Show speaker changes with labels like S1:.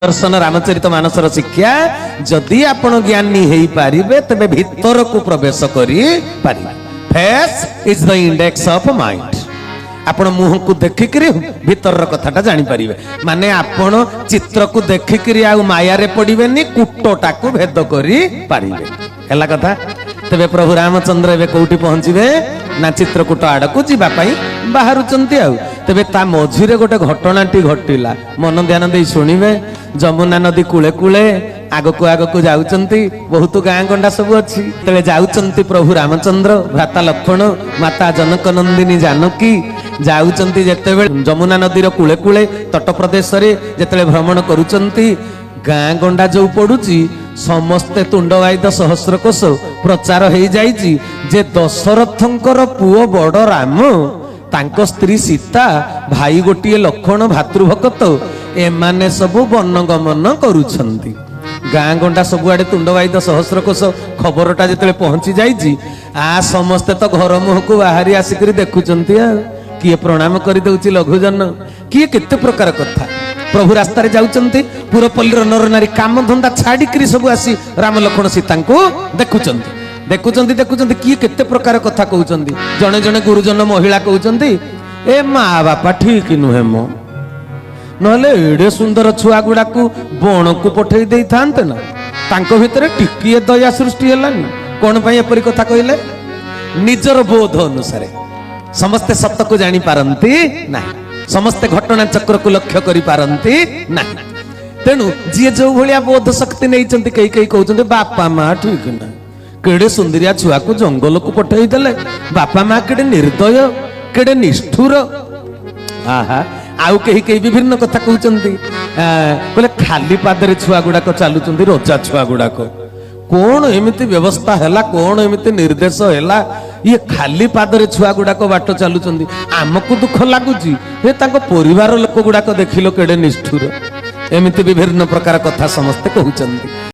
S1: दर्शन रामचरित मानसर शिक्षा जदि आपण ज्ञानी हेई पारिबे तबे भीतर को प्रवेश करी पारिबे। Face is the index of mind. आपण मुह को देखिकरी भीतर कथाटा जानी पारिबे। माने आपण चित्र को देखिकरी आ माया रे पड़िबेनी कुटोटा को भेद करी पारिबे। हला कथा। तबे प्रभु रामचंद्र एबे कोठी पहुंचीबे ना चित्रकूट आड़ को जीवा बाहर तेरे ता मझीरे गोटे घटनाटी घटिला मन ध्यान दे शुणिबे। जमुना नदी कूले कूले आगक आगक जाउचंती बहुत गाँ गंडा सब अच्छी तेरे जाउचंती प्रभु रामचंद्र भ्राता लक्ष्मण माता जनक नंदिनी जानकी जाउचंती जेतेबेले जमुना नदीर कूले कूले तट प्रदेश रे जेतेबेले भ्रमण करूचंती गाँ गंडा जो पड़ुची समस्ते तुंडवाइद सहस्र कोश प्रचार हो जाइए जे दशरथंकर पुओ बड़ राम तांको स्त्री सीता भाई गोटे लक्ष्मण भातृभक्त एमाने सबु वनगमन करुछंती। गाँ गंडा सबुआडे तुंडवाइद सहस्र कोश खबरटा जिते पहुंची जाइए आ समस्ते तो घर मुह को बाहरी आसिक देखुंत किए प्रणाम कर दउची लघुजन किए केते प्रकार कथा। प्रभु रास्तार जाउचंती पुरपल्लीर नर नारी काम धंदा छाड़ी सब आसी राम लक्ष्मण सीता को देखुचंती देखुचंती देखुचंती किए केते प्रकार कथा कहउचंती। जने जने गुरुजन महिला कहउचंती ए माँ बापा ठीक नुहे मो नहले एडे सुंदर छुआ गुड़ा को बण को पठेई देई थांते ना तांको भितरे टिकिए दया सृष्टि हेलानी कोन पई एपरि कथा कहिले निजर बोध अनुसार समस्ते सत्य को जानी पारंती नाही समस्ते घटना चक्र को लक्ष्य करि पारंती नाही। तेणु जी जो भलिया बोध शक्ति नहीं चंती कई कई कहउचंती बापा माँ ठीक ना केड़े सुंदरिया छुआ को जंगल को पठेई देले बापा माँ केड़े निर्दय केड़े निष्ठुर। आहा आउ कही कही विभिन्न कथा कहउचंती बोले खाली पादरे छुआ गुड़ाक चलुचंती रोजा छुआ गुड़ाक कौन एमिति व्यवस्था हैला कौन एमिति निर्देश हैला ये खाली पादरे छुआ गुड़ाक बाट चलुचंती आमको दुख लागुची हे ताको परिवार लोक गुड़ाक देखिलो केड़े निष्ठुर एमिति विभिन्न प्रकार कथा समस्ते कहउचंती।